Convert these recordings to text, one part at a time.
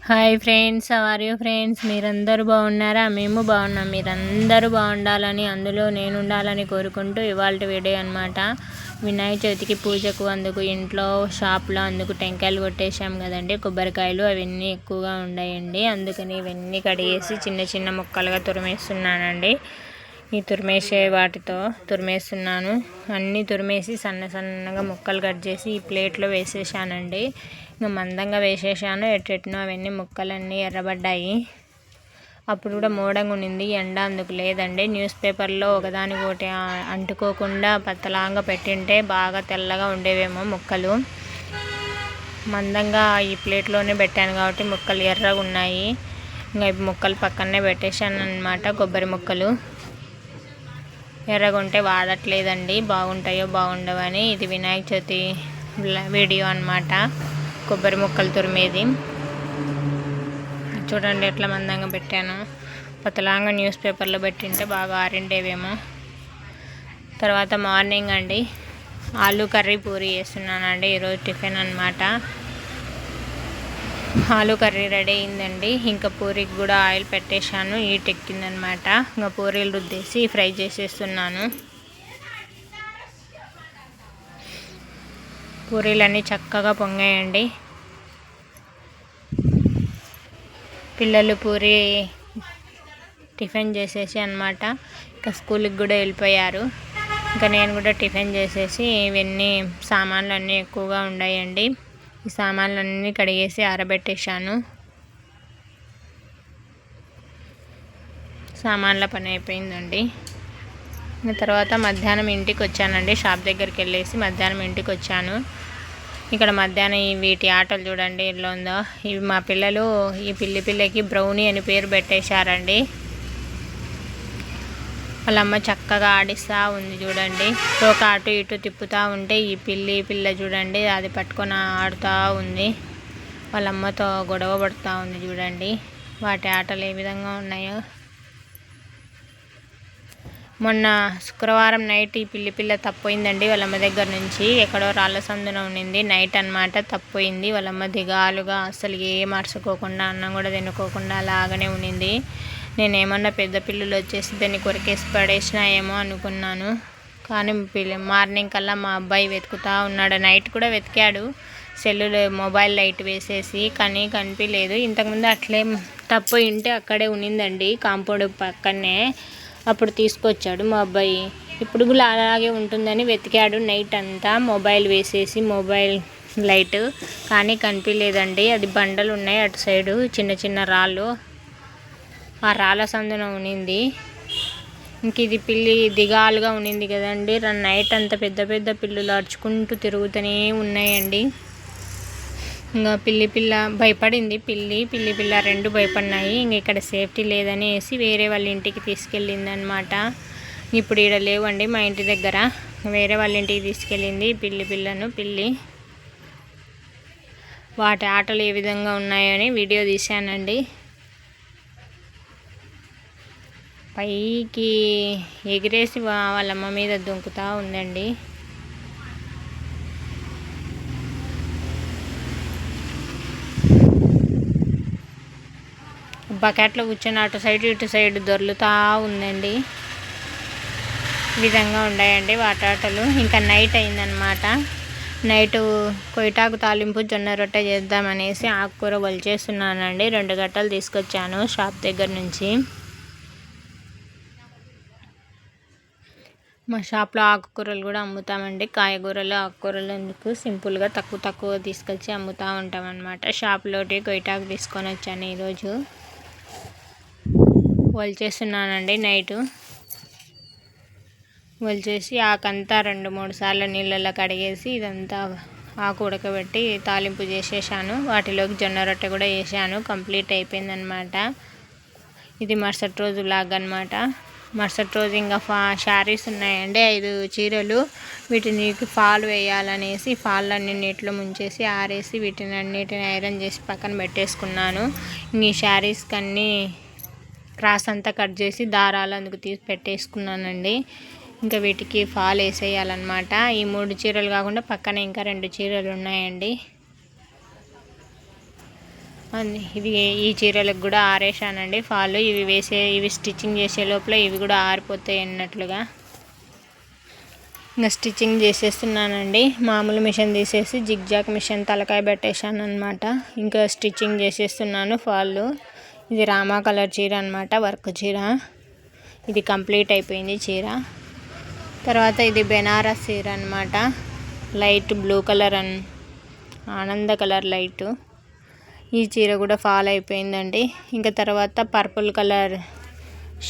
Hi friends, how are you friends? మీరందరూ బాగున్నారా? మేము బాగున్నాం. మీరందరూ బాగుండాలని, అందులో నేను ఉండాలని కోరుకుంటూ ఇవాళ వీడియో అనమాట. వినాయక చవితికి పూజకు అందుకు ఇంట్లో షాప్లో అందుకు టెంకాయలు కొట్టేసాం కదండి, కొబ్బరికాయలు అవన్నీ ఎక్కువగా ఉన్నాయండి. అందుకని ఇవన్నీ కడిగేసి చిన్న చిన్న ముక్కలుగా తురిమేస్తున్నానండి. ఈ తురిమేసే వాటితో తురిమేస్తున్నాను. అన్నీ తురిమేసి సన్న సన్నగా ముక్కలు కట్ చేసి ఈ ప్లేట్లో వేసేసానండి. ఇంకా మందంగా వేసేసాను. ఎట్టెట్నో అవన్నీ ముక్కలన్నీ ఎర్రబడ్డాయి. అప్పుడు కూడా మోడంగా ఉండింది, ఎండ అందుకు లేదండి. న్యూస్ పేపర్లో ఒకదానికొకటి అంటుకోకుండా పత్తలాగా పెట్టింటే బాగా తెల్లగా ఉండేవేమో ముక్కలు. మందంగా ఈ ప్లేట్లోనే పెట్టాను కాబట్టి ముక్కలు ఎర్రగా ఉన్నాయి. ఇంకా ముక్కలు పక్కనే పెట్టేశాను అన్నమాట. కొబ్బరి ముక్కలు ఎర్రగా ఉంటే వాడట్లేదండి, బాగుంటాయో బాగుండవు అని. ఇది వినాయక చవితి వీడియో అన్నమాట. కొబ్బరి ముక్కలు తురిమేది చూడండి ఎట్లా మందంగా పెట్టాను. పతలాంగా న్యూస్ పేపర్లో పెట్టింటే బాగా ఆరిండేవేమో. తర్వాత మార్నింగ్ అండి ఆలు కర్రీ పూరి చేస్తున్నానండి. ఈరోజు టిఫిన్ అన్నమాట. ఆలు కర్రీ రెడీ అయిందండి. ఇంకా పూరికి కూడా ఆయిల్ పెట్టేశాను, హీట్ ఎక్కిందనమాట. ఇంకా పూరీలు రుద్దేసి ఫ్రై చేసేస్తున్నాను. పూరీలన్నీ చక్కగా పొంగాయండి. పిల్లలు పూరి టిఫిన్ చేసేసి అన్నమాట ఇంకా స్కూల్కి కూడా వెళ్ళిపోయారు. ఇంకా నేను కూడా టిఫిన్ చేసేసి ఇవన్నీ సామాన్లు అన్నీ ఎక్కువగా ఉన్నాయండి. ఈ సామాన్లన్నీ కడిగేసి ఆరబెట్టేశాను. సామాన్ల పని అయిపోయిందండి. తర్వాత మధ్యాహ్నం ఇంటికి వచ్చానండి. షాప్ దగ్గరికి వెళ్ళేసి మధ్యాహ్నం ఇంటికి వచ్చాను. ఇక్కడ మధ్యాహ్నం వీటి ఆటలు చూడండి ఎలా ఉందో. ఇవి మా పిల్లలు ఈ పిల్లకి బ్రౌనీ అని పేరు పెట్టేశారండి. వాళ్ళమ్మ చక్కగా ఆడిస్తూ ఉంది చూడండి. ఒక అటు ఇటు తిప్పుతూ ఉంటే ఈ పిల్ల చూడండి అది పట్టుకొని ఆడుతూ ఉంది. వాళ్ళమ్మతో గొడవ పడుతూ ఉంది చూడండి. వాటి ఆటలు ఏ విధంగా ఉన్నాయో. మొన్న శుక్రవారం నైట్ ఈ పిల్ల తప్పోయిందండి వాళ్ళమ్మ దగ్గర నుంచి. ఎక్కడో రాళ్ళ సందున ఉండింది. నైట్ అన్నమాట తప్పోయింది. వాళ్ళమ్మ దిగాలుగా అసలు ఏం అరుచుకోకుండా అన్నం కూడా తినుకోకుండా అలాగనే ఉండింది. నేనేమన్నా పెద్ద పిల్లలు వచ్చేసి దాన్ని కొరికేసి పడేసినా ఏమో అనుకున్నాను. కానీ మార్నింగ్ కల్లా మా అబ్బాయి వెతుకుతూ ఉన్నాడు. నైట్ కూడా వెతికాడు సెల్లులో మొబైల్ లైట్ వేసేసి, కానీ కనిపించలేదు. ఇంతకుముందు అట్లే తప్పు ఇంటే అక్కడే ఉన్నిందండి కాంపౌండ్ పక్కనే. అప్పుడు తీసుకొచ్చాడు మా అబ్బాయి. ఇప్పుడు కూడా అలాగే ఉంటుందని వెతికాడు నైట్ అంతా మొబైల్ వేసేసి, మొబైల్ లైట్, కానీ కనిపించలేదండి. అది బండలు ఉన్నాయి అటు సైడు, చిన్న చిన్న రాళ్ళు. ఆ రాళ్ళ సందున ఉన్నింది. ఇంక ఇది పిల్లి దిగాలుగా ఉన్నింది కదండి. నైట్ అంతా పెద్ద పెద్ద పిల్లులు అరుచుకుంటూ తిరుగుతూనే ఉన్నాయండి. ఇంకా పిల్ల భయపడింది. పిల్ల రెండు భయపడినాయి. ఇంక ఇక్కడ సేఫ్టీ లేదని వేసి వేరే వాళ్ళ ఇంటికి తీసుకెళ్ళింది అనమాట. ఇప్పుడు ఈడ లేవండి మా ఇంటి దగ్గర, వేరే వాళ్ళ ఇంటికి తీసుకెళ్ళింది పిల్లి. వాటి ఆటలు ఏ విధంగా ఉన్నాయని వీడియో తీశానండి. పైకి ఎగిరేసి వాళ్ళమ్మ మీద దుంకుతూ ఉందండి. బకెట్లో కూర్చొని అటు సైడ్ ఇటు సైడ్ దొర్లుతూ ఉందండి. ఈ విధంగా ఉన్నాయండి వాటి ఆటలు. ఇంకా నైట్ అయిందనమాట. నైటు కొయ్యటాకు తాలింపు జొన్న రొట్టె చేద్దామనేసి ఆకుకూర వలిచేస్తున్నానండి. 2 గట్టలు తీసుకొచ్చాను షాప్ దగ్గర నుంచి. మా షాప్లో ఆకుకూరలు కూడా అమ్ముతామండి. కాయగూరలు ఆకుకూరలు ఎందుకు సింపుల్గా తక్కువ తీసుకొచ్చి అమ్ముతూ ఉంటాం అన్నమాట. షాప్లోటి కొయ్యటాకు తీసుకొని వచ్చాను ఈరోజు. వలిచేస్తున్నానండి. నైటు వలిచేసి ఆకంతా 2-3 సార్లు నీళ్ళల్లో కడిగేసి ఇదంతా ఆకు ఉడకబెట్టి తాలింపు చేసేసాను. వాటిలోకి జొన్న రొట్టె కూడా వేసాను. కంప్లీట్ అయిపోయిందనమాట. ఇది మరుసటి రోజు లాగ్ అనమాట. మరుసటి రోజు ఇంకా శారీస్ ఉన్నాయండి 5 చీరలు. వీటిని ఫాల్ వేయాలనేసి ఫాళ్ళన్నీ నీటిలో ముంచేసి ఆరేసి వీటిని అన్నిటిని ఐరన్ చేసి పక్కన పెట్టేసుకున్నాను. ఈ శారీస్కి అన్నీ క్రాస్ అంతా కట్ చేసి దారాలు అందుకు తీసి పెట్టేసుకున్నానండి. ఇంకా వీటికి ఫాల్ వేసేయాలన్నమాట. ఈ 3 చీరలు కాకుండా పక్కన ఇంకా 2 చీరలు ఉన్నాయండి. ఇవి ఈ చీరలకు కూడా ఆరేసానండి ఫాల్. ఇవి స్టిచ్చింగ్ చేసే లోపల ఇవి కూడా ఆరిపోతాయి అన్నట్లుగా. ఇంకా స్టిచ్చింగ్ చేసేస్తున్నానండి. మామూలు మిషన్ తీసేసి జిగ్జాగ్ మిషన్ తలకాయ పెట్టేశాను అనమాట. ఇంకా స్టిచ్చింగ్ చేసేస్తున్నాను ఫాల్. ఇది రామా కలర్ చీర అనమాట, వర్క్ చీర. ఇది కంప్లీట్ అయిపోయింది చీర. తర్వాత ఇది బెనారస్ చీర అనమాట, లైట్ బ్లూ కలర్ ఆనంద కలర్ లైట్. ఈ చీర కూడా ఫాల్ అయిపోయిందండి. ఇంకా తర్వాత పర్పుల్ కలర్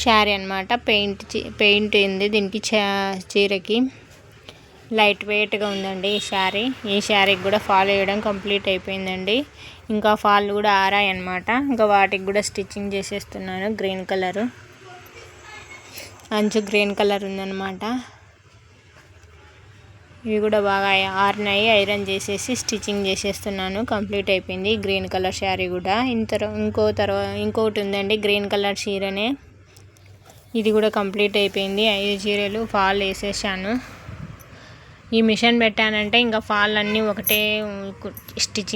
శారీ అనమాట, పెయింట్ ఉంది దీనికి చీరకి. లైట్ వెయిట్గా ఉందండి ఈ శారీ. ఈ శారీకి కూడా ఫాల్ వేయడం కంప్లీట్ అయిపోయిందండి. ఇంకా ఫాల్ కూడా ఆరాయి అనమాట. ఇంకా వాటికి కూడా స్టిచ్చింగ్ చేసేస్తున్నాను. గ్రీన్ కలరు అంచు గ్రీన్ కలర్ ఉందన్నమాట. ఇవి కూడా బాగా ఆరినాయి. ఐరన్ చేసేసి స్టిచ్చింగ్ చేసేస్తున్నాను. కంప్లీట్ అయిపోయింది గ్రీన్ కలర్ శారీ కూడా. ఇంకోటి ఉందండి గ్రీన్ కలర్ చీరనే. ఇది కూడా కంప్లీట్ అయిపోయింది. 5 చీరలు ఫాల్ వేసేసాను. ఈ మిషన్ పెట్టానంటే ఇంకా ఫాల్ అన్నీ ఒకటే స్టిచ్చింగ్